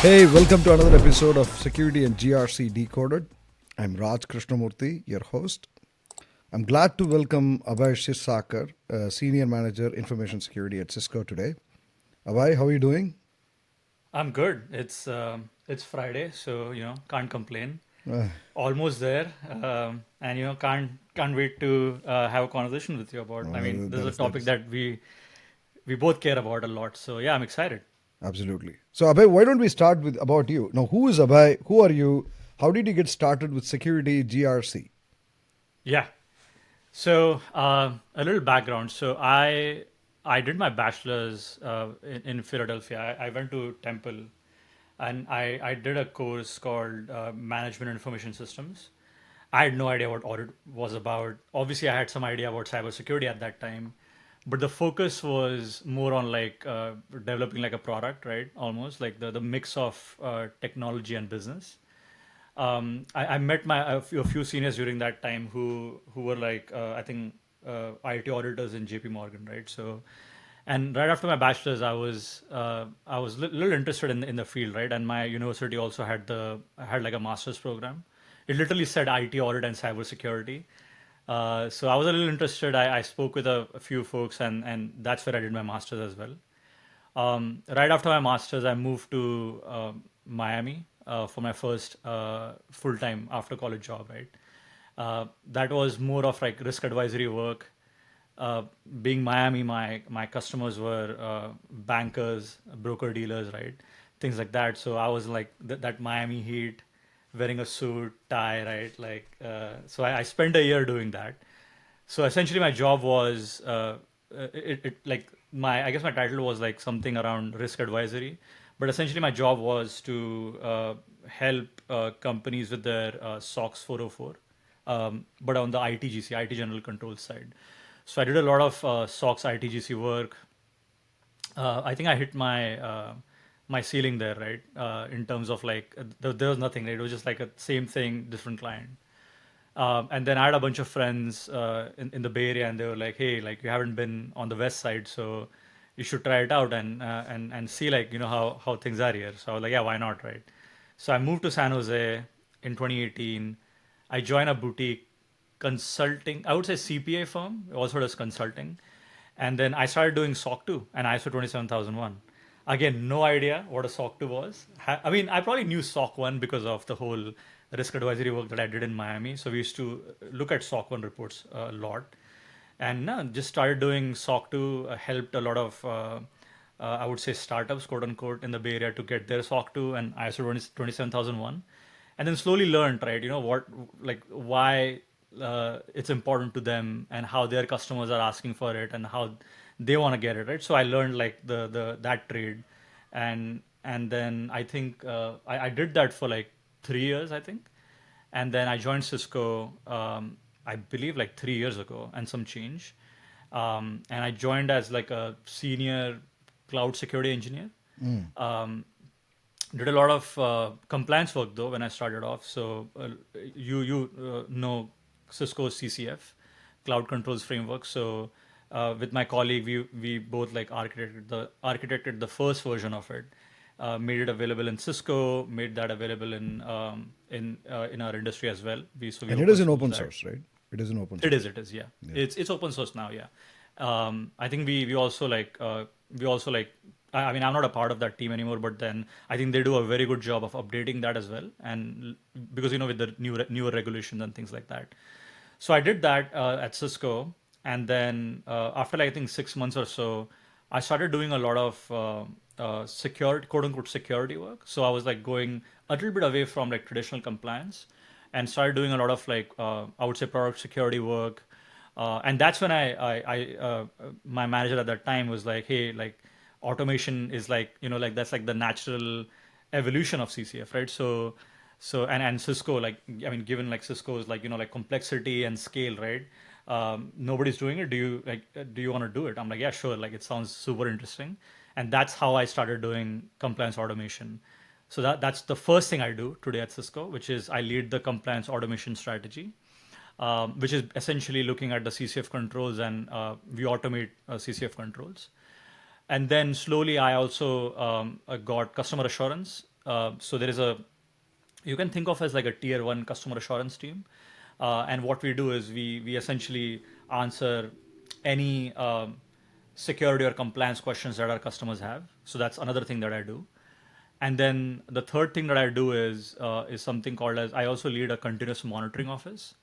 Hey, welcome to another episode of Security and GRC Decoded. I'm Raj Krishnamurthy, your host. I'm glad to welcome Abhay Kshirsagar, Senior Manager, Information Security at Cisco today. Abhay, how are you doing? I'm good. It's Friday, so can't complain. Uh, Almost there, and can't wait to have a conversation with you about. I mean, this is that a is that topic is that we both care about a lot. So yeah, I'm excited. absolutely. So, Abhay, why don't we start with about you? Now, who is Abhay? Who are you? How did you get started with Security GRC? Yeah. So a little background. So I did my bachelor's in Philadelphia. I went to Temple, and I did a course called Management Information Systems. I had no idea what audit was about. Obviously, I had some idea about cybersecurity at that time, but the focus was more on like developing like a product, right? Almost like the mix of technology and business. I met a few seniors during that time who were like I think IT auditors in JP Morgan, right? So, and right after my bachelor's, I was little interested in the field, right? And my university also had like a master's program. It literally said IT audit and cybersecurity. So I was a little interested. I spoke with a few folks, and that's where I did my master's as well. Right after my master's, I moved to Miami for my first full time after college job. Right, that was more of like risk advisory work. Uh, Being Miami, my customers were bankers, broker dealers, right, things like that. So I was like that Miami heat, wearing a suit, tie, right, like so I spent a year doing that. So essentially, my job was it like my I guess my title was like something around risk advisory, but essentially my job was to help companies with their SOX 404, but on the ITGC, IT General Control side. So I did a lot of SOX ITGC work. I think I hit my ceiling there, right? In terms of like there was nothing, right? It was just like a same thing, different client. And then I had a bunch of friends in the Bay Area, and they were like, "Hey, like you haven't been on the West Side, so you should try it out and see like how things are here." So I was like, "Yeah, why not, right?" So I moved to San Jose in 2018. I joined a boutique consulting, I would say CPA firm, also does consulting, and then I started doing SOC 2 and ISO 27001. Again, no idea what a SOC 2 was. I mean, I probably knew SOC 1 because of the whole risk advisory work that I did in Miami. So we used to look at SOC 1 reports a lot. And just started doing SOC 2, helped a lot of, I would say, startups, quote unquote, in the Bay Area to get their SOC 2 and ISO 27001. And then slowly learned, right, like why it's important to them and how their customers are asking for it and how they want to get it, right? So I learned like the that trade, and then I think I did that for like 3 years, I think, and then I joined Cisco. I believe like 3 years ago, and some change. And I joined as like a senior cloud security engineer. Um, did a lot of compliance work though when I started off. So you know Cisco's CCF, Cloud Controls Framework. So with my colleague, we both like architected the first version of it, made it available in Cisco, made that available in our industry as well. We And it is open an source open that. source, right? It is an open It source. is. It is. Yeah. Yeah. It's open source now. Yeah. I think we also like. I mean, I'm not a part of that team anymore, but then I think they do a very good job of updating that as well, and because with the newer regulations and things like that. So I did that at Cisco, and then after like I think 6 months or so, I started doing a lot of security, quote unquote, security work. So I was like going a little bit away from like traditional compliance, and started doing a lot of like I would say product security work. And that's when my manager at that time was like, "Hey, like automation is like like that's like the natural evolution of CCF, right?" So and Cisco, like I mean, given like Cisco's like like complexity and scale, right? Nobody's doing it. Do you want to do it? I'm like, yeah, sure. Like it sounds super interesting, and that's how I started doing compliance automation. So that's the first thing I do today at Cisco, which is I lead the compliance automation strategy, which is essentially looking at the CCF controls, and we automate CCF controls. And then slowly I also got customer assurance So there is you can think of as like a tier one customer assurance team. And what we do is we essentially answer any security or compliance questions that our customers have. So that's another thing that I do. And then the third thing that I do is something called as I also lead a continuous monitoring office.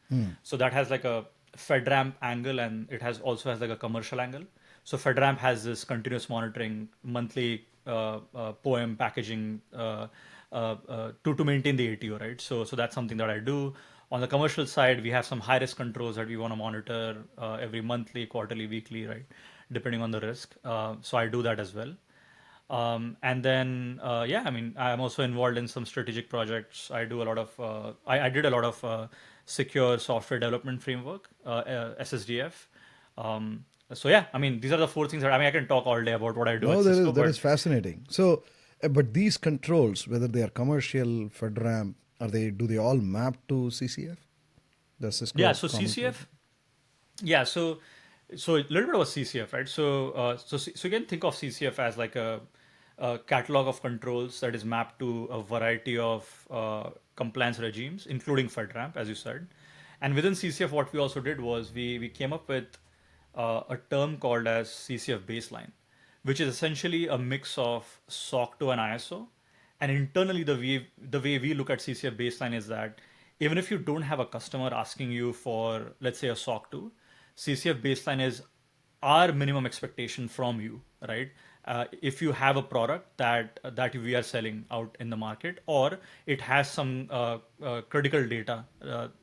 So that has like a FedRAMP angle, and it also has like a commercial angle. So FedRAMP has this continuous monitoring monthly POEM packaging to maintain the ATO, right? So that's something that I do. On the commercial side, we have some high risk controls that we want to monitor every monthly, quarterly, weekly, right, depending on the risk. So I do that as well. And then, yeah, I mean, I'm also involved in some strategic projects. I do a lot of, I did a lot of secure software development framework, SSDF. So yeah, I mean, these are the four things that, I mean, I can talk all day about what I do No, at Cisco, that but is fascinating. So, but these controls, whether they are commercial, FedRAMP, do they all map to CCF? The Cisco yeah, so Common CCF, yeah, so a little bit about CCF, right? So you can think of CCF as like a catalog of controls that is mapped to a variety of compliance regimes, including FedRAMP, as you said. And within CCF, what we also did was we came up with a term called as CCF baseline, which is essentially a mix of SOC 2 and ISO. And internally, the way we look at CCF baseline is that even if you don't have a customer asking you for, let's say, a SOC 2, CCF baseline is our minimum expectation from you, right? If you have a product that we are selling out in the market, or it has some critical data,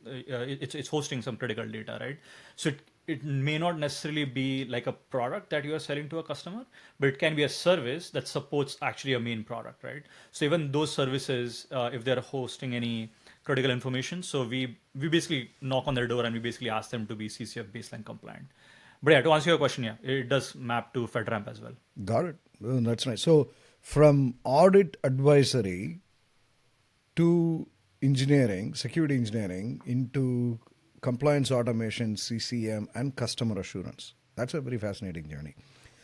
it's hosting some critical data, right? So it may not necessarily be like a product that you are selling to a customer, but it can be a service that supports actually a main product, right? So even those services, if they're hosting any critical information, so we basically knock on their door and we basically ask them to be CCF baseline compliant. But yeah, to answer your question, yeah, it does map to FedRAMP as well. Got it. Oh, that's nice. So, from audit advisory to engineering, security engineering, into compliance automation, CCM, and customer assurance. That's a very fascinating journey.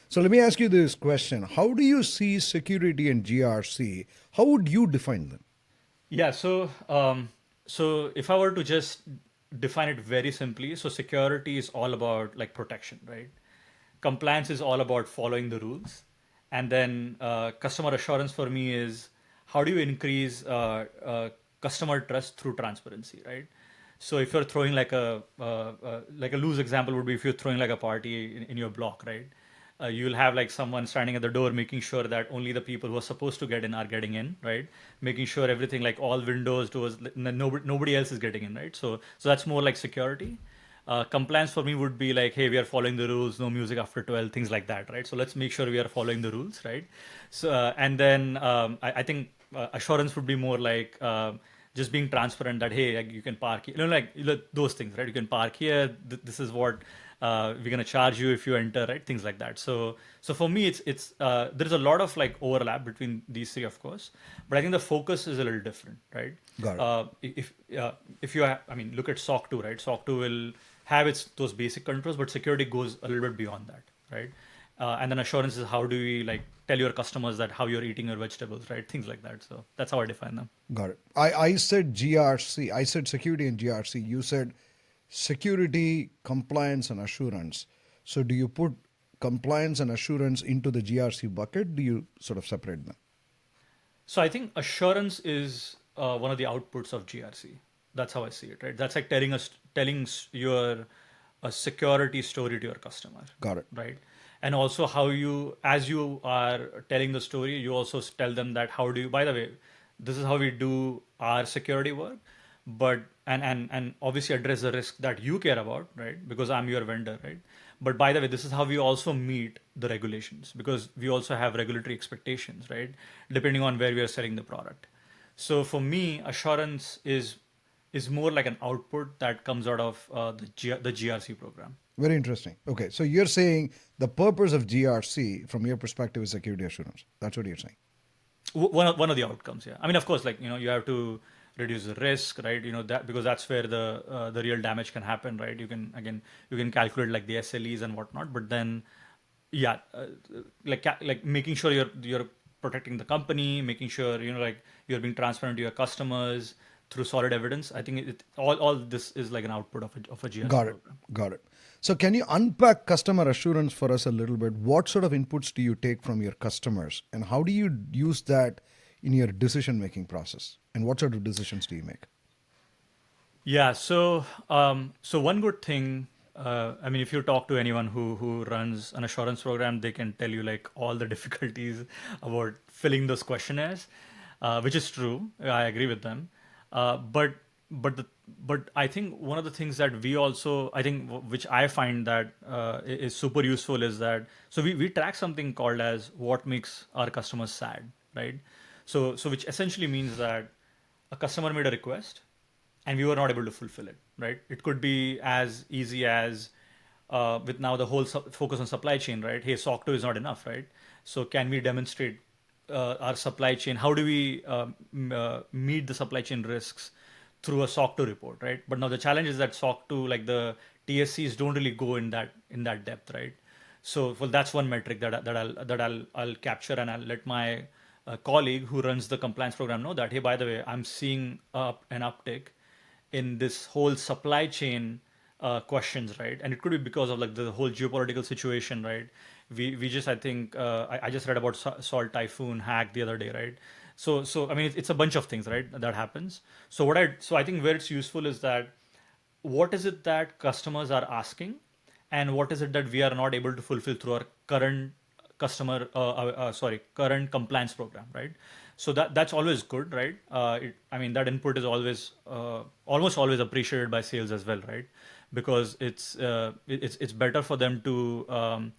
So, let me ask you this question: how do you see security and GRC? How would you define them? Yeah, so if I were to just define it very simply, so security is all about like protection, right? Compliance is all about following the rules, and then customer assurance for me is how do you increase customer trust through transparency, right? So if you're throwing like a loose example would be if you're throwing like a party in your block, right? You'll have like someone standing at the door making sure that only the people who are supposed to get in are getting in, right? Making sure everything, like all windows, doors, nobody else is getting in, right? So that's more like security. Compliance for me would be like, hey, we are following the rules, no music after 12, things like that, right? So let's make sure we are following the rules, right? So and then I think assurance would be more like just being transparent that hey, like, you can park here, those things, right? You can park here. This is what we're gonna charge you if you enter, right? Things like that. So for me, it's there's a lot of like overlap between these three, of course, but I think the focus is a little different, right? Got it. If you I mean, look at SOC 2, right? SOC 2 will have its those basic controls, but security goes a little bit beyond that, right? And then assurance is how do we like tell your customers that how you're eating your vegetables, right? Things like that. So that's how I define them. Got it. I said GRC. I said security and GRC. You said security, compliance, and assurance. So do you put compliance and assurance into the GRC bucket? Do you sort of separate them? So I think assurance is one of the outputs of GRC. That's how I see it, right? That's like telling your a security story to your customer, Got it. right? And also how you, as you are telling the story, you also tell them that how do you, by the way, this is how we do our security work, but and obviously address the risk that you care about, right? Because I'm your vendor, right? But by the way, this is how we also meet the regulations because we also have regulatory expectations, right? Depending on where we are selling the product. So for me, assurance is more like an output that comes out of the GRC program. Very interesting. Okay, so you're saying the purpose of GRC, from your perspective, is security assurance. That's what you're saying. One of the outcomes, yeah. I mean, of course, like you have to reduce the risk, right? That because that's where the real damage can happen, right? You can calculate like the SLEs and whatnot, but then yeah, like making sure your protecting the company, making sure like you're being transparent to your customers through solid evidence. I think all this is like an output of a GRC Got it. program. Got it. So, can you unpack customer assurance for us a little bit? What sort of inputs do you take from your customers, and how do you use that in your decision making process? And what sort of decisions do you make? Yeah. So one good thing. I mean, if you talk to anyone who runs an assurance program, they can tell you like all the difficulties about filling those questionnaires, which is true. I agree with them. But but the but I think one of the things that we also which I find that is super useful is that we track something called as what makes our customers sad, right? So which essentially means that a customer made a request and we were not able to fulfill it, right? It could be as easy as with now the whole focus on supply chain, right? Hey, SOC 2 is not enough, right? So can we demonstrate our supply chain? How do we meet the supply chain risks through a SOC 2 report, right? But now the challenge is that SOC 2, like the TSCs, don't really go in that depth, right? So well, that's one metric that I'll capture, and I'll let my colleague who runs the compliance program know that, hey, by the way, I'm seeing an uptick in this whole supply chain questions, right? And it could be because of like the whole geopolitical situation, right? We just I think I just read about Salt Typhoon hack the other day, right? So I mean it's a bunch of things, right, that happens. So I think where it's useful is that what is it that customers are asking, and what is it that we are not able to fulfill through our current compliance program, right? So that's always good, right? I mean that input is always almost always appreciated by sales as well, right? Because it's better for them to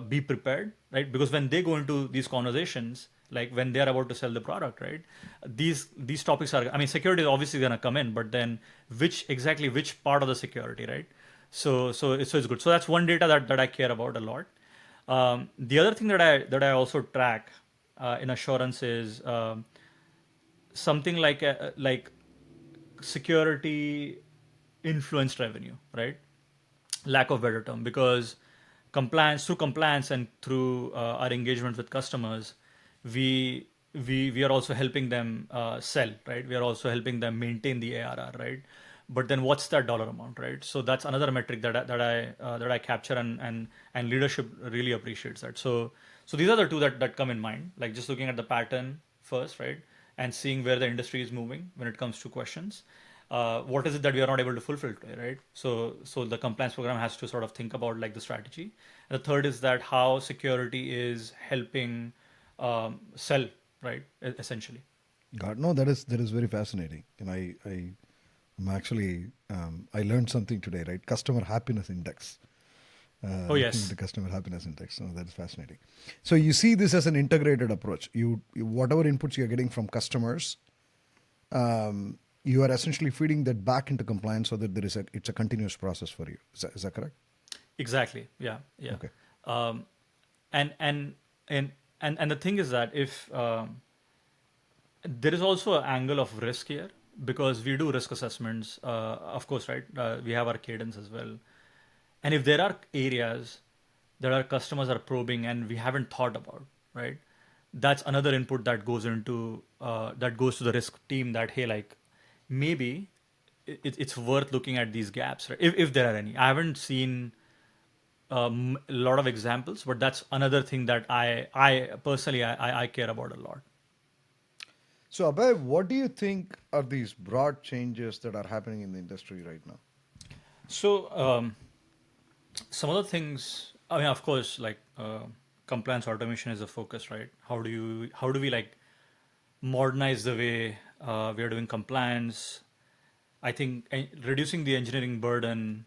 be prepared, right? Because when they go into these conversations, like when they are about to sell the product, right? These topics are, I mean, security is obviously going to come in, but then which part of the security, right? So it's good. So that's one data that I care about a lot. The other thing that I also track in assurance is something like security influenced revenue, right? Lack of better term, because compliance and through our engagement with customers, we are also helping them sell, right? We are also helping them maintain the ARR, right? But then what's that dollar amount, right? So that's another metric that I capture, and leadership really appreciates that. So these are the two that come in mind, like just looking at the pattern first, right? And seeing where the industry is moving when it comes to questions. What is it that we are not able to fulfill today, right? So the compliance program has to sort of think about like the strategy. And the third is that how security is helping sell, right? Essentially. God, no, that is very fascinating, and I'm actually I learned something today, right? Customer happiness index. Oh Looking at yes. the customer happiness index. No, that is fascinating. So you see this as an integrated approach. You whatever inputs you're getting from customers, you are essentially feeding that back into compliance so that it's a continuous process for you. Is that correct? Exactly. Yeah. Yeah. Okay. Um, and and and the thing is that if there is also an angle of risk here, because we do risk assessments, of course, right? We have our cadence as well. And if there are areas that our customers are probing and we haven't thought about, right? That's another input that goes to the risk team, that hey, like maybe it's worth looking at these gaps, right? If there are any. I haven't seen a lot of examples, but that's another thing that I personally I care about a lot. So Abhay, what do you think are these broad changes that are happening in the industry right now? So some of the things, I mean, of course, like compliance automation is a focus, right? How do we like modernize the way we are doing compliance? I think reducing the engineering burden,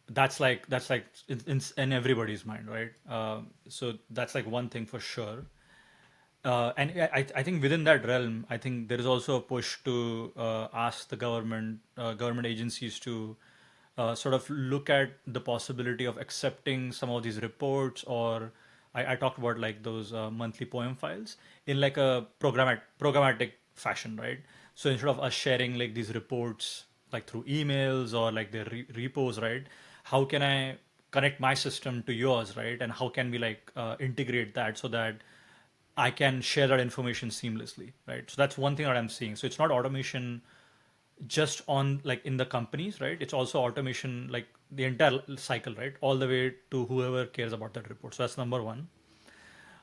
that's like in everybody's mind, right? So that's like one thing for sure. And I think within that realm, I think there is also a push to ask the government agencies to sort of look at the possibility of accepting some of these reports, or I talked about like those monthly poem files in like a programmatic fashion, right? So instead of us sharing like these reports like through emails or like their repos, right? How can I connect my system to yours, right? And how can we like integrate that so that I can share that information seamlessly, right? So that's one thing that I'm seeing. So it's not automation just on like in the companies, right? It's also automation like the entire cycle, right? All the way to whoever cares about that report. So that's number one.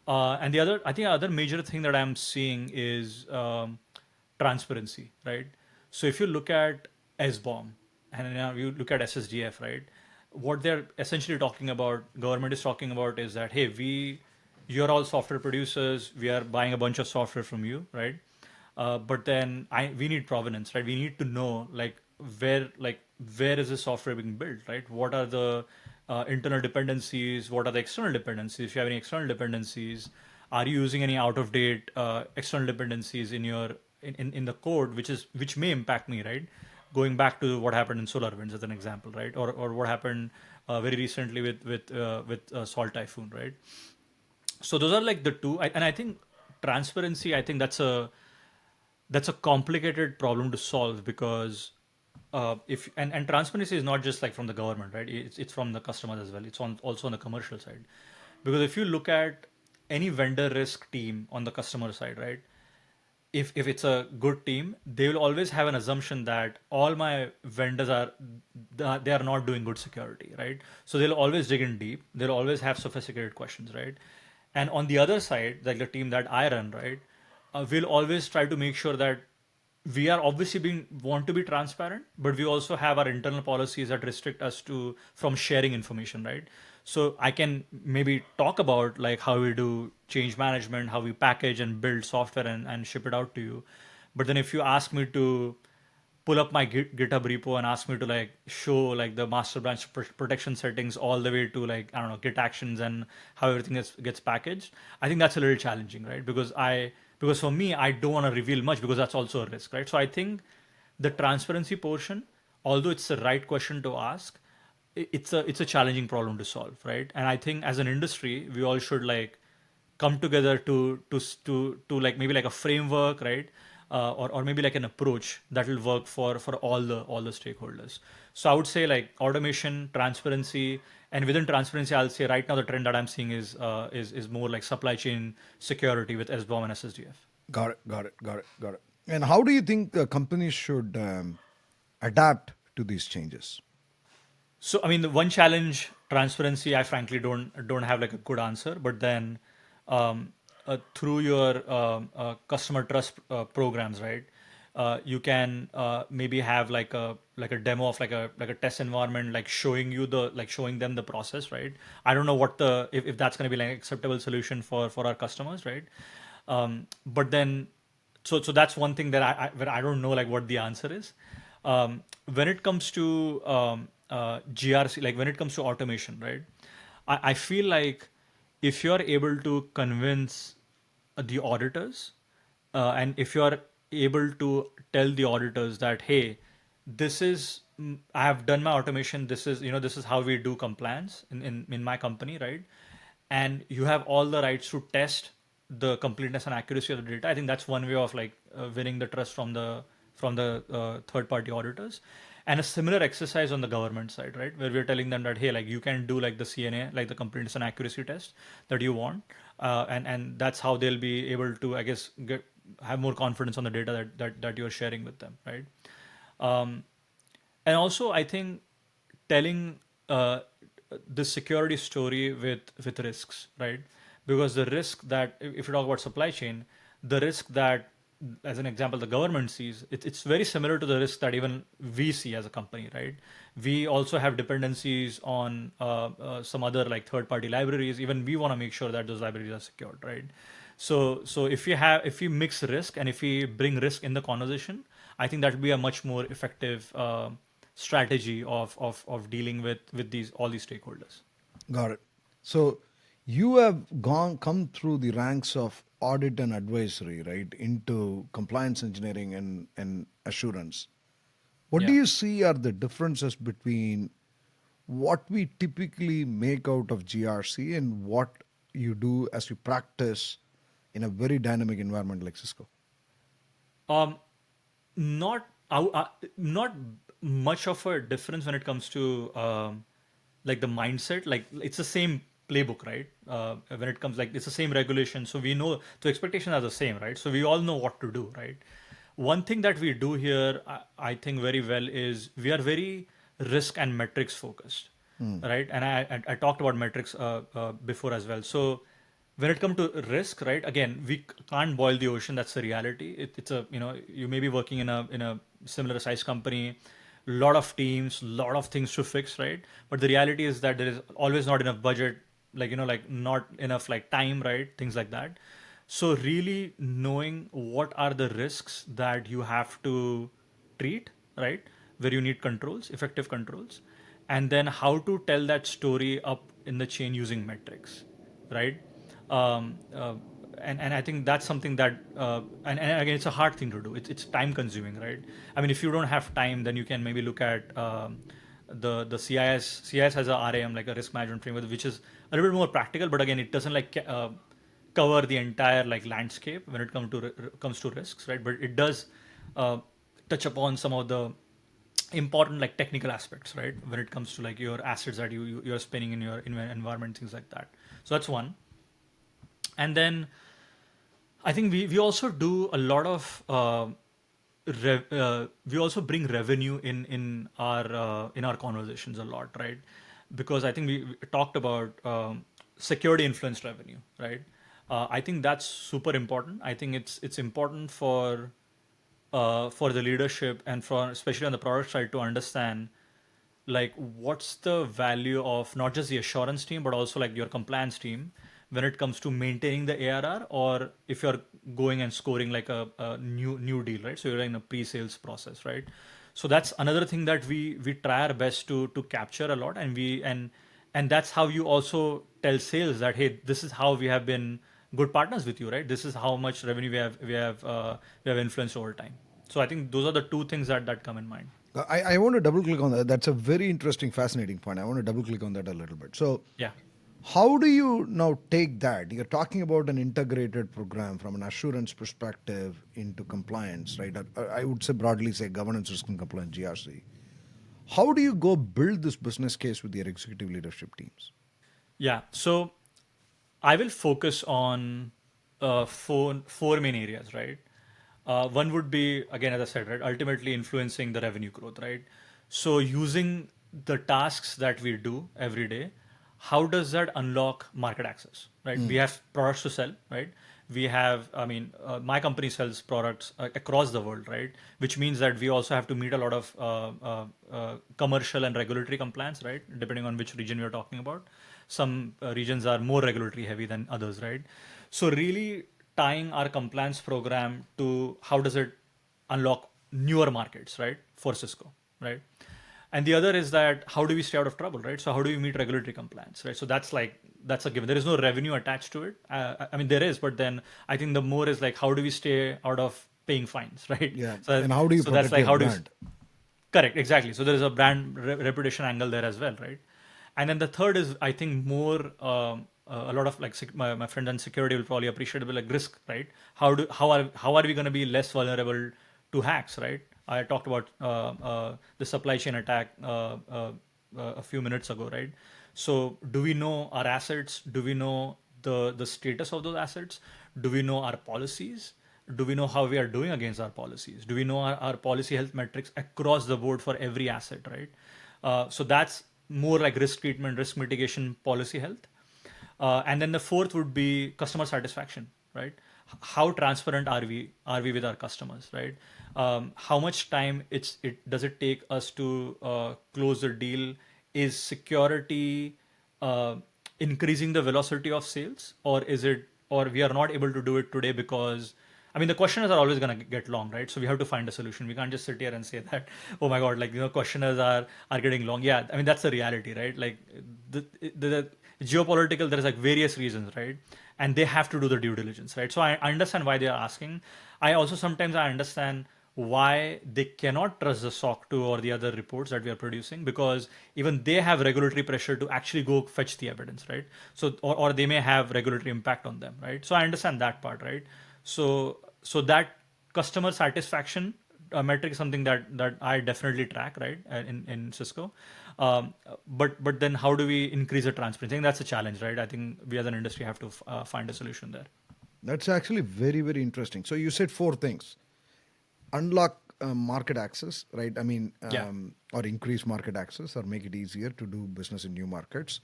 And the other, I think, other major thing that I'm seeing is transparency, right? So if you look at SBOM and you look at SSDF, right? What they're essentially talking about, government is talking about, is that hey, you're all software producers. We are buying a bunch of software from you, right? But then we need provenance, right? We need to know where is this software being built, right? What are the internal dependencies? What are the external dependencies? If you have any external dependencies, are you using any out of date external dependencies in your in the code, which may impact me, right? Going back to what happened in SolarWinds as an example, right? Or what happened very recently with Salt Typhoon, right? So those are like the two, and I think transparency. I think that's a complicated problem to solve because if and transparency is not just like from the government, right? It's from the customers as well. It's also on the commercial side, because if you look at any vendor risk team on the customer side, right? If it's a good team, they will always have an assumption that all my vendors they are not doing good security, right? So they'll always dig in deep. They'll always have sophisticated questions, right? And on the other side, like the team that I run, right, we'll always try to make sure that we are obviously want to be transparent, but we also have our internal policies that restrict us to from sharing information, right? So I can maybe talk about like how we do change management, how we package and build software and ship it out to you. But then if you ask me to pull up my GitHub repo and ask me to like show like the master branch protection settings all the way to like, I don't know, Git actions and how everything gets packaged, I think that's a little challenging, right? Because for me, I don't want to reveal much because that's also a risk, right? So I think the transparency portion, although it's the right question to ask, it's a challenging problem to solve, right? And I think as an industry, we all should like come together to like maybe like a framework, right? Or maybe like an approach that will work for all the stakeholders. So I would say like automation, transparency, and within transparency, I'll say right now the trend that I'm seeing is more like supply chain security with SBOM and SSDF. Got it. And how do you think companies should adapt to these changes? So I mean, the one challenge, transparency, I frankly don't have like a good answer. But then through your customer trust programs, right? You can maybe have like a demo of like a test environment, like showing them the process, right? I don't know if that's going to be like an acceptable solution for our customers, right? But then so that's one thing that where I don't know like what the answer is. When it comes to GRC, like when it comes to automation, right? I feel like if you're able to convince the auditors, and if you're able to tell the auditors that, hey, I have done my automation. This is how we do compliance in my company, right? And you have all the rights to test the completeness and accuracy of the data. I think that's one way of like winning the trust from the third party auditors. And a similar exercise on the government side, right, where we're telling them that hey, like you can do like the CNA, like the completeness and accuracy test that you want, and that's how they'll be able to, I guess, have more confidence on the data that you're sharing with them, right? Um, and also, I think telling the security story with risks, right? Because the risk that if you talk about supply chain, the risk that, as an example, the government sees, it's very similar to the risk that even we see as a company, right? We also have dependencies on some other like third party libraries. Even we want to make sure that those libraries are secured, right? So if we mix risk and if we bring risk in the conversation, I think that would be a much more effective strategy of dealing with all these stakeholders. Got it. So you have come through the ranks of audit and advisory, right, into compliance engineering and assurance. What do Yeah. you see are the differences between what we typically make out of GRC and what you do as you practice in a very dynamic environment like Cisco? Um, not much of a difference when it comes to like the mindset. Like it's the same playbook, right? When it comes like it's the same regulation, so we know the expectations are the same, right? So we all know what to do, right? One thing that we do here, I think very well, is we are very risk and metrics focused, right? And I talked about metrics before as well. So when it comes to risk, right? Again, we can't boil the ocean. That's the reality. It's a, you may be working in a similar size company, lot of teams, lot of things to fix, right? But the reality is that there is always not enough budget, like not enough like time, right? Things like that. So really knowing what are the risks that you have to treat, right? Where you need controls, effective controls, and then how to tell that story up in the chain using metrics, right? Um, uh, and I think that's something that and again it's a hard thing to do. It's time consuming, right? I mean, if you don't have time, then you can maybe look at the CIS has a RAM, like a risk management framework, which is a little bit more practical, but again it doesn't like cover the entire like landscape when it comes to risks, right? But it does uh, touch upon some of the important like technical aspects, right? When it comes to like your assets that you're spinning in your environment, things like that. So that's one. And then I think we also do a lot of we also bring revenue in our conversations a lot, right? Because I think we talked about security influenced revenue, right? I think that's super important. I think it's important for the leadership and for especially on the product side to understand like what's the value of not just the assurance team but also like your compliance team when it comes to maintaining the ARR, or if you're going and scoring like a new deal, right? So you're in a pre-sales process, right? So that's another thing that we try our best to capture a lot, and and that's how you also tell sales that hey, this is how we have been good partners with you, right? This is how much revenue we have influenced over time. So I think those are the two things that come in mind. I want to double click on that. That's a very interesting, fascinating point. I want to double click on that a little bit. So, Yeah. how do you now take that? You're talking about an integrated program from an assurance perspective into compliance, right? I would say broadly say governance, risk, and compliance (GRC). How do you go build this business case with your executive leadership teams? Yeah. So I will focus on four main areas, right? One would be, again, as I said, right, ultimately influencing the revenue growth, right? So using the tasks that we do every day, how does that unlock market access, right? We have products to sell, right? We have, I mean, my company sells products across the world, right? Which means that we also have to meet a lot of commercial and regulatory compliance, right? Depending on which region we are talking about. Some regions are more regulatory heavy than others, right? So really tying our compliance program to how does it unlock newer markets, right? For Cisco, right? And the other is that how do we stay out of trouble, right? So how do we meet regulatory compliance, right? So that's a given. There is no revenue attached to it. I mean, there is, but then I think the more is like how do we stay out of paying fines, right? Yeah. So, And how do you so that's protect like your how do brand? correct, exactly. So there is a brand reputation angle there as well, right? And then the third is I think more a lot of like my friends in security will probably appreciate it, but like risk, right? How are we going to be less vulnerable to hacks, right? I talked about the supply chain attack a few minutes ago, right? So do we know our assets? Do we know the status of those assets? Do we know our policies? Do we know how we are doing against our policies? Do we know our policy health metrics across the board for every asset, right? So that's more like risk treatment, risk mitigation, policy health. And then the fourth would be customer satisfaction, right? How transparent are we with our customers, right? How much time it does it take us to close the deal? Is security uh, increasing the velocity of sales, or is it, or we are not able to do it today because I mean, the questionnaires are always going to get long, right? So we have to find a solution. We can't just sit here and say that, oh my God, like, questionnaires are getting long. Yeah, I mean, that's the reality, right? Like the geopolitical, there's like various reasons, right? And they have to do the due diligence, right? So I understand why they are asking. I also sometimes I understand why they cannot trust the SOC 2 or the other reports that we are producing, because even they have regulatory pressure to actually go fetch the evidence, right? So or they may have regulatory impact on them, right? So I understand that part, right? So that customer satisfaction metric is something that I definitely track, right, in Cisco. But then how do we increase the transparency? I think that's a challenge, right? I think we as an industry have to find a solution there. That's actually very, very interesting. So you said four things: unlock market access, right? I mean, Yeah. or increase market access, or make it easier to do business in new markets.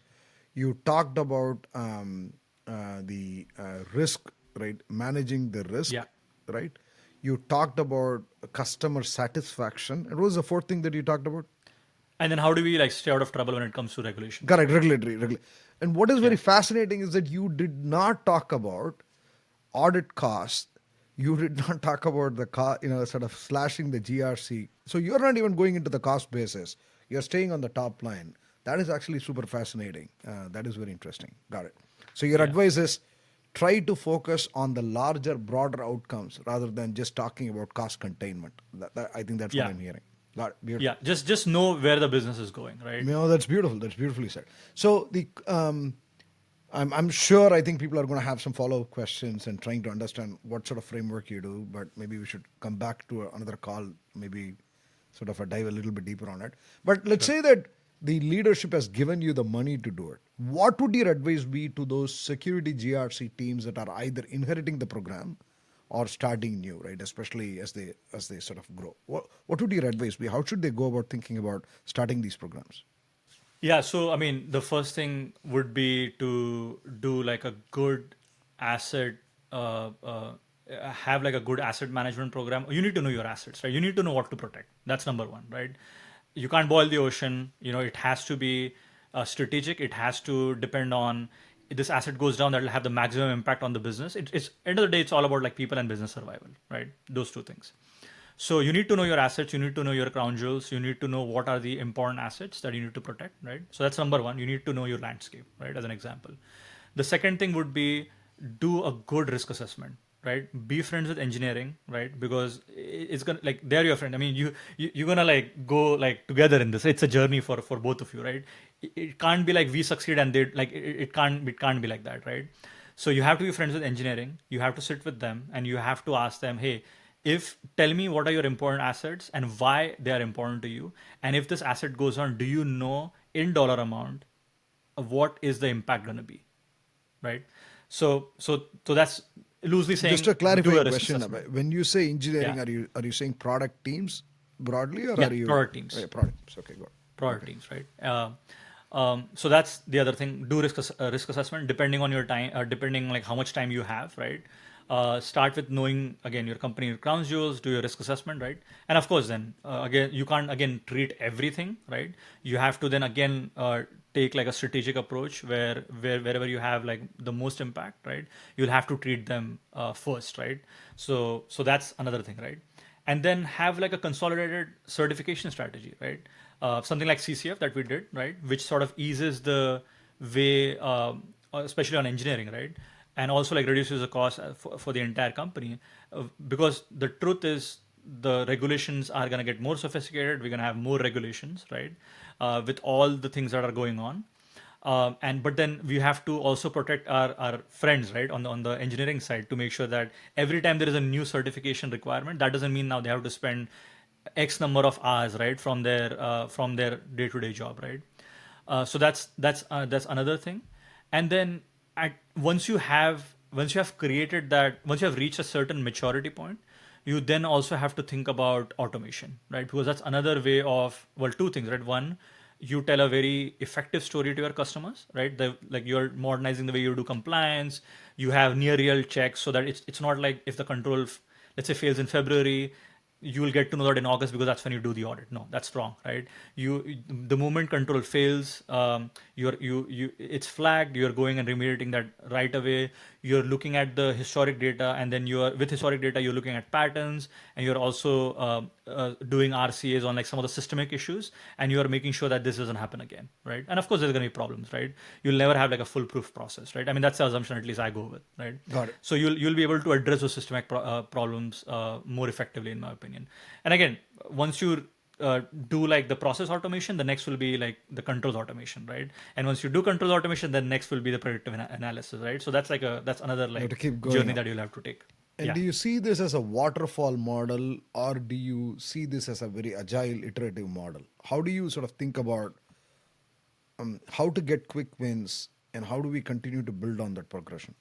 You talked about the risk, right? Managing the risk, Yeah. right? You talked about customer satisfaction. And what was the fourth thing that you talked about? And then how do we like stay out of trouble when it comes to regulations? Correct, regulatory. And what is Yeah. very fascinating is that you did not talk about audit costs. You did not talk about the sort of slashing the GRC. So you're not even going into the cost basis. You're staying on the top line. That is actually super fascinating. That is very interesting. Got it. So your Yeah. advice is try to focus on the larger, broader outcomes rather than just talking about cost containment. I think that's what Yeah. I'm hearing. Got it. Beautiful. Yeah. Just know where the business is going, right? No, that's beautiful. That's beautifully said. So I'm sure I think people are going to have some follow-up questions and trying to understand what sort of framework you do. But maybe we should come back to another call, maybe sort of dive a little bit deeper on it. But let's say that the leadership has given you the money to do it. What would your advice be to those security GRC teams that are either inheriting the program or starting new, right? Especially as they sort of grow. What would your advice be? How should they go about thinking about starting these programs? Yeah, so I mean, the first thing would be to do like a good asset, have like a good asset management program. You need to know your assets, right? You need to know what to protect. That's number one, right? You can't boil the ocean. It has to be strategic. It has to depend on if this asset goes down, that will have the maximum impact on the business. It's end of the day, it's all about like people and business survival, right? Those two things. So you need to know your assets, you need to know your crown jewels, you need to know what are the important assets that you need to protect, right? So that's number one. You need to know your landscape, right? As an example. The second thing would be do a good risk assessment, right? Be friends with engineering, right? Because it's gonna like they're your friend. I mean, you're gonna like go like together in this. It's a journey for both of you, right? It can't be like we succeed and they like it can't be like that, right? So you have to be friends with engineering. You have to sit with them and you have to ask them, hey, if tell me what are your important assets and why they are important to you, and if this asset goes on, do you know in dollar amount what is the impact going to be, right? So that's loosely saying Just a do a clarifying risk question, assessment. Abhay. When you say Yeah. engineering, are you saying product teams broadly, or Yeah, are you product teams. oh, yeah, product teams? Okay, good. Product teams, right? So that's the other thing. Do risk assessment depending on your time, depending like how much time you have, right? Start with knowing again your company, your crown jewels. Do your risk assessment, right? And of course, then again you can't again treat everything, right? You have to then again take like a strategic approach where wherever you have like the most impact, right? You'll have to treat them first, right? So that's another thing, right? And then have like a consolidated certification strategy, right? Something like CCF that we did, right? Which sort of eases the way, especially on engineering, right? And also like reduces the cost for the entire company. Because the truth is the regulations are going to get more sophisticated. We're going to have more regulations, right? With all the things that are going on. And but then we have to also protect our friends, right, on the engineering side, to make sure that every time there is a new certification requirement, that doesn't mean now they have to spend X number of hours, right, from their day-to-day job, right? So that's another thing. And then once you have created that, once you have reached a certain maturity point, you then also have to think about automation, right? Because that's another way of, well, two things, right? One, you tell a very effective story to your customers, right? Like you're modernizing the way you do compliance. You have near real checks so that it's not like if the control, let's say, fails in February, you will get to know that in August because that's when you do the audit. No, that's wrong, right? The moment control fails, it's flagged. You're going and remediating that right away. You're looking at the historic data, and then with historic data, you're looking at patterns, and you're also doing RCAs on like some of the systemic issues, and you're making sure that this doesn't happen again, right? And of course, there's going to be problems, right? You'll never have like a foolproof process, right? I mean, that's the assumption at least I go with, right? Got it. So you'll be able to address those systemic problems more effectively, in my opinion. And again, once you do like the process automation, the next will be like the controls automation, right? And once you do controls automation, then next will be the predictive analysis, right? So that's another You have like to keep going journey up. that you'll have to take. And Yeah. do you see this as a waterfall model, or do you see this as a very agile, iterative model? How do you sort of think about how to get quick wins, and how do we continue to build on that progression?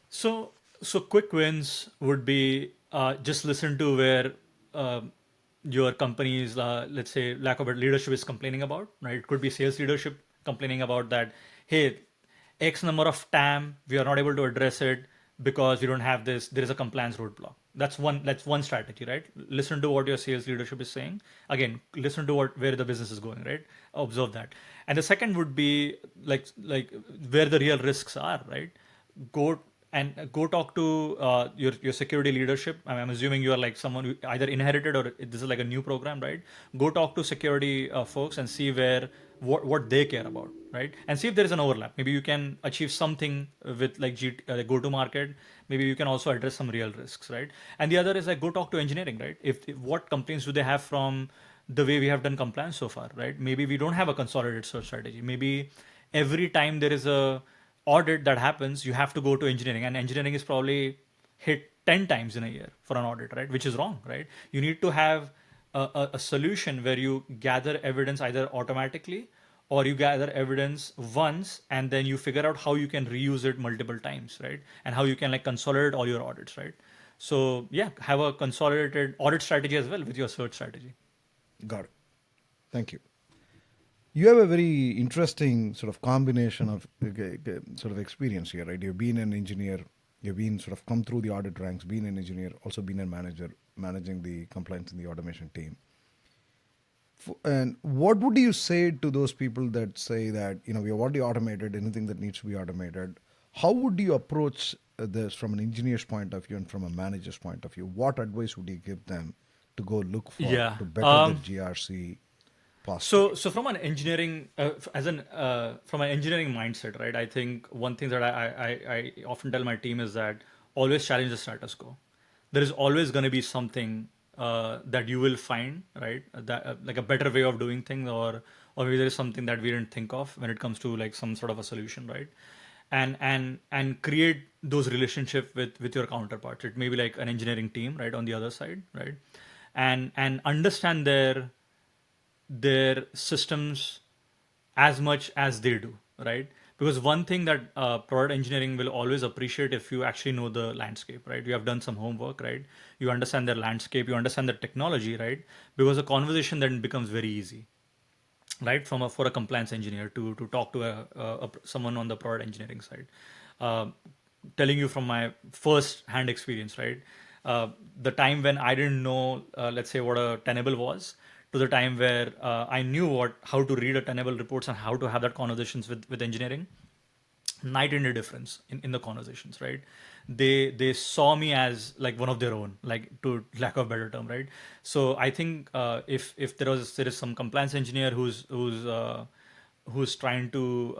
So, so quick wins would be just listen to where uh, your company's, let's say, lack of leadership is complaining about, right? It could be sales leadership complaining about that, hey, X number of TAM, we are not able to address it because we don't have this, there is a compliance roadblock. That's one strategy, right? Listen to what your sales leadership is saying. Again, listen to where the business is going, right? Observe that. And the second would be like where the real risks are, right? Go talk to your security leadership. I'm assuming you are like someone who either inherited or this is like a new program, right? Go talk to security folks and see what they care about, right? And see if there is an overlap. Maybe you can achieve something with like go to market. Maybe you can also address some real risks, right? And the other is like go talk to engineering, right? If what complaints do they have from the way we have done compliance so far, right? Maybe we don't have a consolidated search strategy. Maybe every time there is a audit that happens, you have to go to engineering, and engineering is probably hit 10 times in a year for an audit, right? Which is wrong, right? You need to have a solution where you gather evidence either automatically or you gather evidence once and then you figure out how you can reuse it multiple times, right? And how you can like consolidate all your audits, right? So yeah, have a consolidated audit strategy as well with your search strategy. Got it. Thank you. You have a very interesting sort of combination of sort of experience here, right? You've been an engineer, you've been sort of come through the audit ranks, been an engineer, also been a manager, managing the compliance in the automation team. And what would you say to those people that say that, we have already automated anything that needs to be automated? How would you approach this from an engineer's point of view and from a manager's point of view? What advice would you give them to go look for Yeah. to better their GRC posture? So from an engineering, from an engineering mindset, right? I think one thing that I often tell my team is that always challenge the status quo. There is always going to be something that you will find, right? That like a better way of doing things, or maybe there is something that we didn't think of when it comes to like some sort of a solution, right? And create those relationship with your counterparts. It may be like an engineering team, right, on the other side, right? And understand their systems as much as they do, right? Because one thing that product engineering will always appreciate if you actually know the landscape, right? You have done some homework, right? You understand their landscape, you understand the technology, right? Because the conversation then becomes very easy, right? For a compliance engineer to talk to someone on the product engineering side. Uh, Telling you from my first hand experience, right? The time when I didn't know, let's say, what a tenable was, to the time where I knew how to read a tenable reports and how to have that conversations with engineering, night and day difference in the conversations, right? They saw me as like one of their own, like, to lack of a better term, right? So I think if there is some compliance engineer who's trying to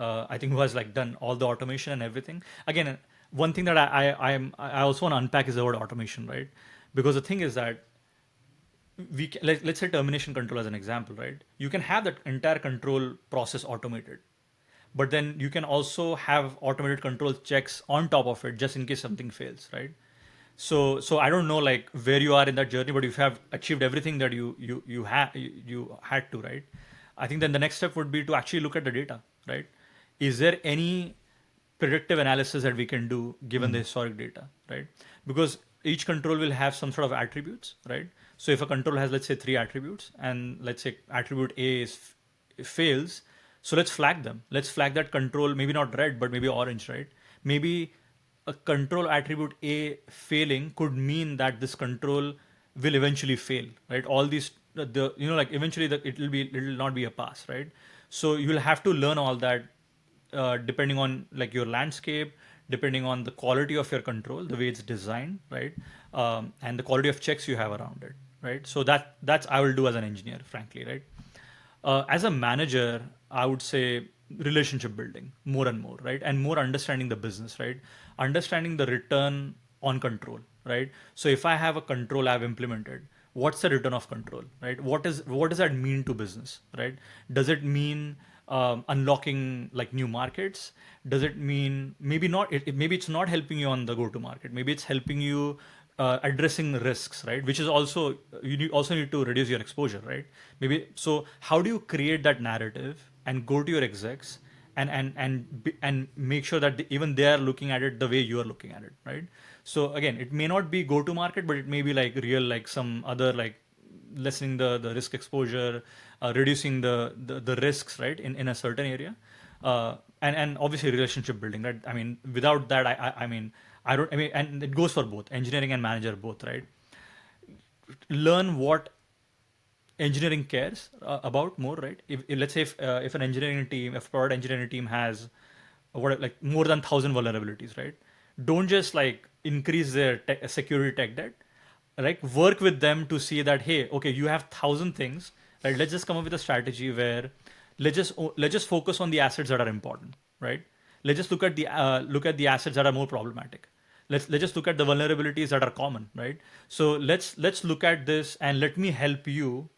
I think who has like done all the automation and everything. Again, one thing that I also want to unpack is the word automation, right? Because the thing is that let's say termination control as an example, right? You can have that entire control process automated, but then you can also have automated control checks on top of it just in case something fails, right? So I don't know like where you are in that journey, but if you have achieved everything that you had to, right? I think then the next step would be to actually look at the data, right? Is there any predictive analysis that we can do given the historic data, right? Because each control will have some sort of attributes, right? So if a control has, let's say, 3 attributes, and let's say attribute A fails, so let's flag them. Let's flag that control, maybe not red, but maybe orange, right? Maybe a control attribute A failing could mean that this control will eventually fail, right? All these, like eventually it will not be a pass, right? So you will have to learn all that depending on like your landscape, depending on the quality of your control, the way it's designed, right, and the quality of checks you have around it, right. So that's I will do as an engineer, frankly, right. As a manager, I would say relationship building more and more, right, and more understanding the business, right, understanding the return on control, right. So if I have a control I've implemented, what's the return of control, right? What does that mean to business, right? Does it mean unlocking like new markets? Does it mean maybe not? Maybe it's not helping you on the go-to market. Maybe it's helping you addressing risks, right? Which is also also need to reduce your exposure, right? Maybe so. How do you create that narrative and go to your execs and make sure that even they are looking at it the way you are looking at it, right? So again, it may not be go to market, but it may be like real, like some other like lessening the risk exposure, reducing the risks, right, in a certain area, and obviously relationship building, right? I mean, without that, I mean, I mean, and it goes for both engineering and manager both, right? Learn what engineering cares about more, right? Let's say if an engineering team, if product engineering team has what like more than 1,000 vulnerabilities, right? Don't just like increase their security tech debt. Like work with them to see that hey, okay, you have 1,000 things, right? Let's just come up with a strategy where let's just focus on the assets that are important, right? Let's just look at the assets that are more problematic. Let's just look at the vulnerabilities that are common, right? So let's look at this and let me help you,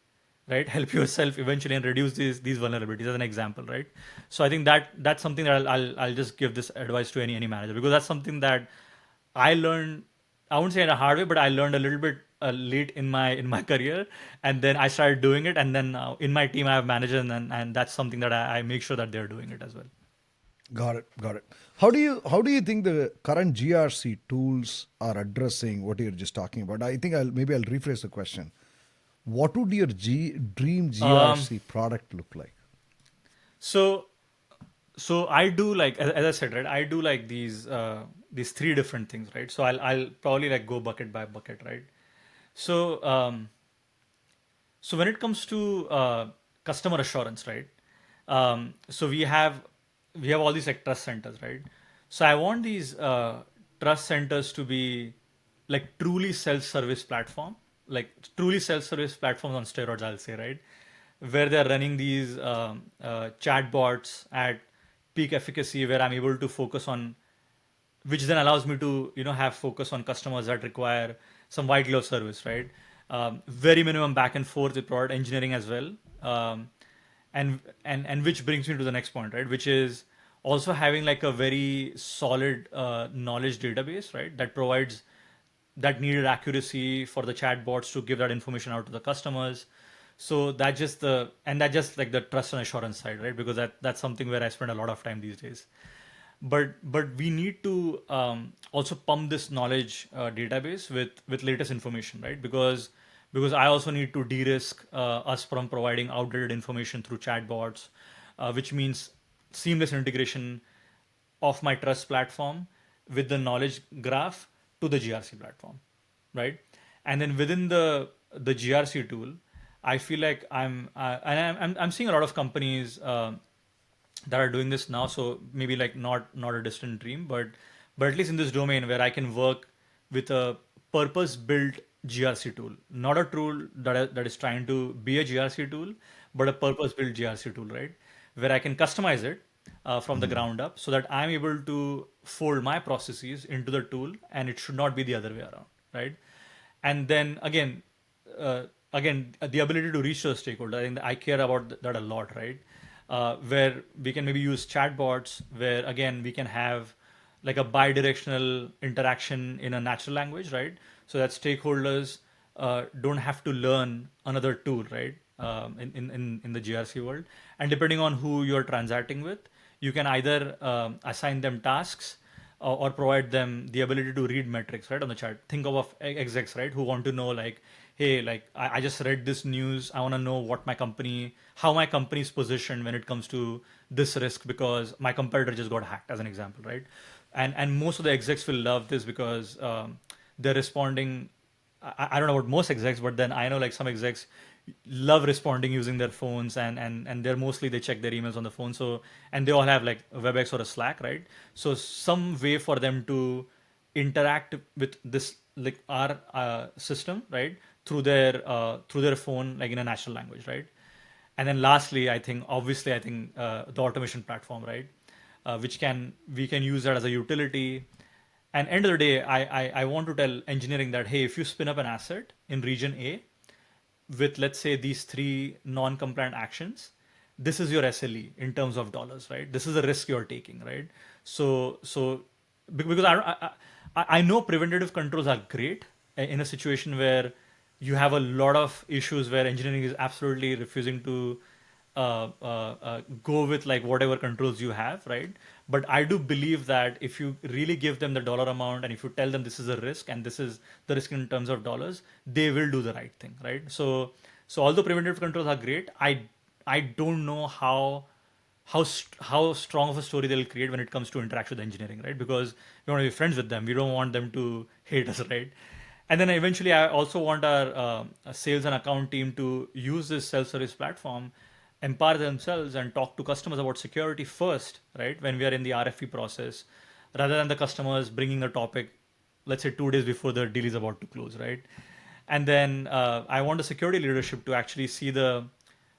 right? Help yourself eventually and reduce these vulnerabilities as an example, right? So I think that's something that I'll just give this advice to any manager, because that's something that I learned. I wouldn't say in a hard way, but I learned a little bit late in my career, and then I started doing it. And then in my team, I have managers, and that's something that I make sure that they're doing it as well. Got it. Got it. How do you think the current GRC tools are addressing what you're just talking about? I think I'll rephrase the question. What would your dream GRC product look like? So so I do like as I said, right? I do like these three different things, right? So I'll probably like go bucket by bucket, right? So so when it comes to customer assurance, right? So we have all these like trust centers, right? So I want these trust centers to be like truly self-service platform, like truly self-service platforms on steroids, I'll say, right? Where they're running these chatbots at peak efficacy, where I'm able to focus on, which then allows me to have focus on customers that require some white glove service, right? Very minimum back and forth with product engineering as well, and which brings me to the next point, right? Which is also having like a very solid knowledge database, right? That provides that needed accuracy for the chatbots to give that information out to the customers. So that just like the trust and assurance side, right? Because that's something where I spend a lot of time these days. But we need to also pump this knowledge database with latest information, right? Because I also need to de-risk us from providing outdated information through chatbots, which means seamless integration of my trust platform with the knowledge graph to the GRC platform, right? And then within the GRC tool, I feel like I'm seeing a lot of companies that are doing this now. So maybe like not a distant dream, but at least in this domain where I can work with a purpose built GRC tool, not a tool that is trying to be a GRC tool, but a purpose built GRC tool, right? Where I can customize it from the ground up so that I'm able to fold my processes into the tool, and it should not be the other way around, right? And then again, the ability to reach those stakeholders. I think I care about that a lot, right? Where we can maybe use chatbots, where again we can have like a bi-directional interaction in a natural language, right? So that stakeholders don't have to learn another tool, right? In the GRC world, and depending on who you're transacting with, you can either assign them tasks or provide them the ability to read metrics, right, on the chat. Think of execs, right, who want to know like, hey, like I just read this news. I want to know how my company's positioned when it comes to this risk because my competitor just got hacked, as an example, right? And most of the execs will love this because they're responding. I don't know about most execs, but then I know like some execs love responding using their phones, and they're mostly they check their emails on the phone. So and they all have like a WebEx or a Slack, right? So some way for them to interact with this like our system, right, through their phone, like in a natural language, right? And then lastly, I think the automation platform, right, which we can use that as a utility. And end of the day, I want to tell engineering that hey, if you spin up an asset in region A with let's say these three non-compliant actions, this is your SLE in terms of dollars, right? This is the risk you're taking, right? Because I know preventative controls are great in a situation where you have a lot of issues where engineering is absolutely refusing to go with like whatever controls you have, right? But I do believe that if you really give them the dollar amount and if you tell them this is a risk and this is the risk in terms of dollars, they will do the right thing, right? So although preventative controls are great, I don't know how strong of a story they'll create when it comes to interaction with engineering, right? Because we want to be friends with them. We don't want them to hate us, right? And then eventually, I also want our sales and account team to use this self-service platform, empower themselves, and talk to customers about security first, right? When we are in the RFP process, rather than the customers bringing the topic, let's say 2 days before the deal is about to close, right? And then I want the security leadership to actually see the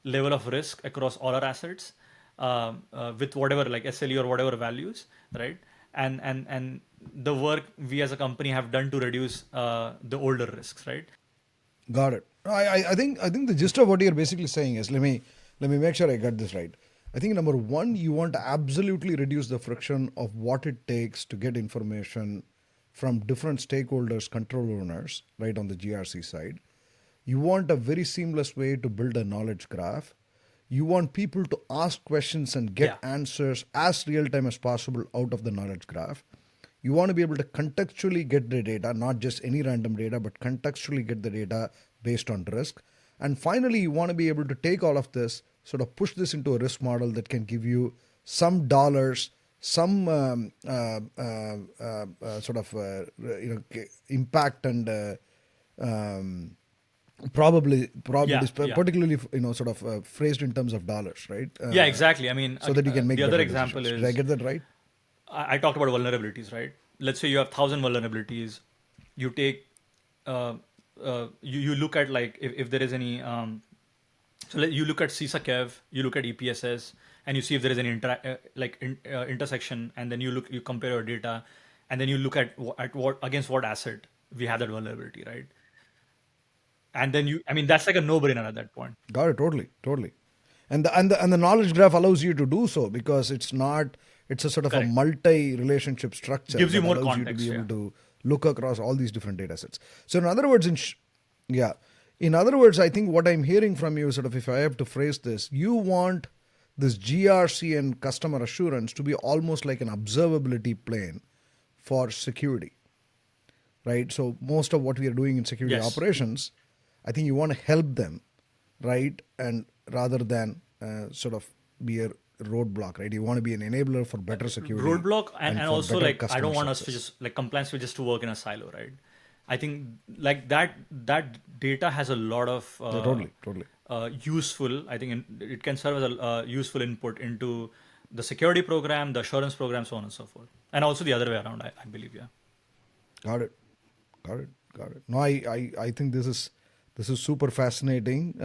level of risk across all our assets with whatever like SLE or whatever values, right? And the work we as a company have done to reduce the older risks, right? Got it. I think the gist of what you're basically saying is, let me make sure I got this right. I think number one, you want to absolutely reduce the friction of what it takes to get information from different stakeholders, control owners, right, on the GRC side. You want a very seamless way to build a knowledge graph. You want people to ask questions and get Yeah. answers as real time as possible out of the knowledge graph. You want to be able to contextually get the data, not just any random data, but contextually get the data based on risk. And finally, you want to be able to take all of this, sort of push this into a risk model that can give you some dollars, some impact and probably Yeah, yeah. particularly sort of phrased in terms of dollars, right? Yeah, exactly. I mean, So that you can make the other better example decisions. Did I is get that right? I talked about vulnerabilities, right? Let's say you have 1,000 vulnerabilities. You take, you look at like if there is any, you look at CISA-KEV, you look at EPSS, and you see if there is any intersection, and then you compare your data, and then you look at what against what asset we have that vulnerability, right? And then I mean, that's like a no-brainer at that point. Got it. Totally, totally. And the knowledge graph allows you to do so because it's a sort of a Correct. multi-relationship structure Gives you that more allows you to context, be yeah. able to look across all these different data sets. So in other words, yeah, in other words, I think what I'm hearing from you, sort of, if I have to phrase this, you want this GRC and customer assurance to be almost like an observability plane for security, right? So most of what we are doing in security Yes. operations, I think you want to help them, right? And rather than sort of be a roadblock, right? You want to be an enabler for better security Roadblock and for also better like I customer don't want us to success. just like compliance with just to work in a silo, right? I think like that data has a lot of Yeah, totally, totally. useful. I think it can serve as a useful input into the security program, the assurance program, so on and so forth, and also the other way around. I believe, yeah. Got it. Got it. Got it. No, I think this is super fascinating,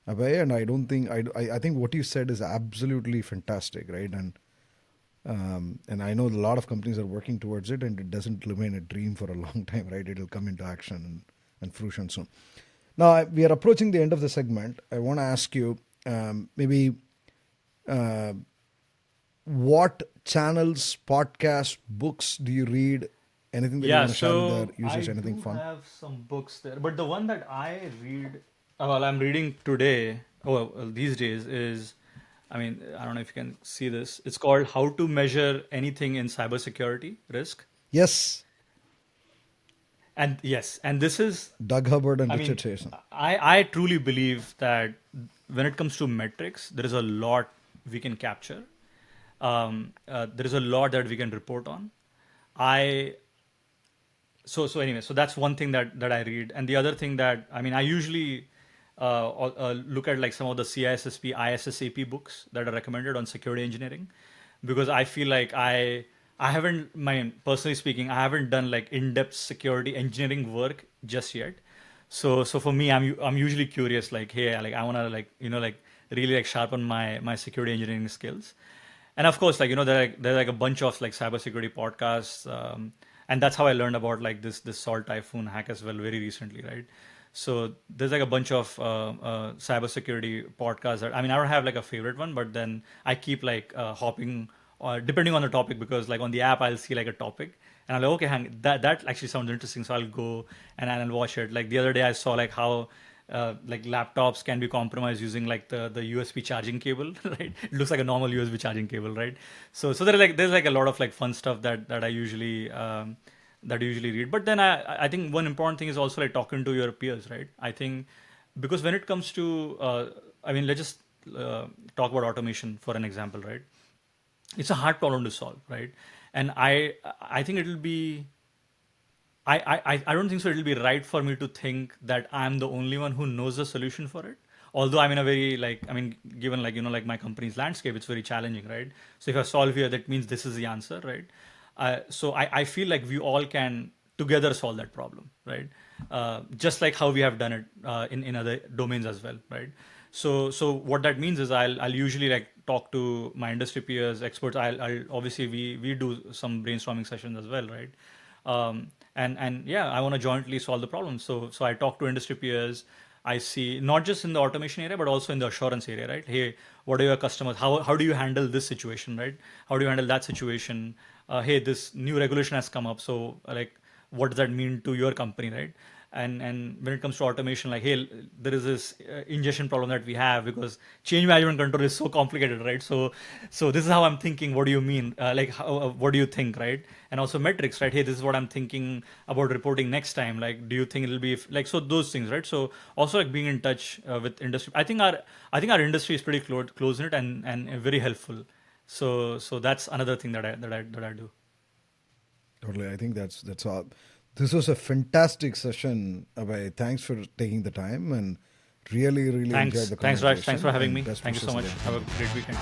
Abhay, and I don't think I think what you said is absolutely fantastic, right? And I know a lot of companies are working towards it, and it doesn't remain a dream for a long time, right? It'll come into action and fruition soon. Now we are approaching the end of the segment. I want to ask you maybe what channels, podcasts, books do you read? Anything that you Yeah, want to share with so the I users? Anything do fun? have some books there, but the one that I read, well, I'm reading today, well, these days is, I mean, I don't know if you can see this. It's called How to Measure Anything in Cybersecurity Risk. Yes, And yes, and this is, Doug Hubbard and I Richard mean, Chason. I truly believe that when it comes to metrics, there is a lot we can capture. There is a lot that we can report on. I so anyway, so that's one thing that I read, and the other thing that I mean, I usually look at like some of the CISSP, ISSAP books that are recommended on security engineering, because I feel like I haven't, personally speaking, I haven't done like in-depth security engineering work just yet. So for me, I'm usually curious, like, hey, like I want to like like really like sharpen my security engineering skills. And of course, like there's like a bunch of like cybersecurity podcasts, and that's how I learned about like this Salt Typhoon hack as well very recently, right? So there's like a bunch of cybersecurity podcasts that, I mean, I don't have like a favorite one, but then I keep like hopping depending on the topic, because like on the app I'll see like a topic and I'm like, okay, that actually sounds interesting, so I'll go and I'll watch it. Like the other day I saw like how like laptops can be compromised using like the USB charging cable, right? It looks like a normal USB charging cable, right? So there's like a lot of like fun stuff that I usually read. But then I think one important thing is also like talking to your peers, right? I think because when it comes to I mean, let's just talk about automation for an example, right? It's a hard problem to solve, right? And I think it'll be I don't think so it'll be right for me to think that I'm the only one who knows the solution for it. Although I'm in a very like, I mean, given like, like my company's landscape, it's very challenging, right? So if I solve here, that means this is the answer, right? So I feel like we all can together solve that problem, right? Just like how we have done it in other domains as well, right? So what that means is I'll usually like talk to my industry peers, experts. I'll obviously we do some brainstorming sessions as well, right? And yeah, I want to jointly solve the problem. So I talk to industry peers. I see not just in the automation area, but also in the assurance area, right? Hey, what are your customers? How do you handle this situation, right? How do you handle that situation? Hey, this new regulation has come up. So like, what does that mean to your company, right? And when it comes to automation, like, hey, there is this ingestion problem that we have because change management control is so complicated, right? So this is how I'm thinking. What do you mean? What do you think, right? And also metrics, right? Hey, this is what I'm thinking about reporting next time. Like, do you think it'll be like, so those things, right? So also like being in touch with industry. I think our industry is pretty close in it and very helpful. So that's another thing that I do. Totally. I think that's all. This was a fantastic session, Abhay. Thanks for taking the time and really enjoyed the conversation. Thanks, Raj. Thanks for having me. Best Thank you so wishes much. again. Have a great weekend.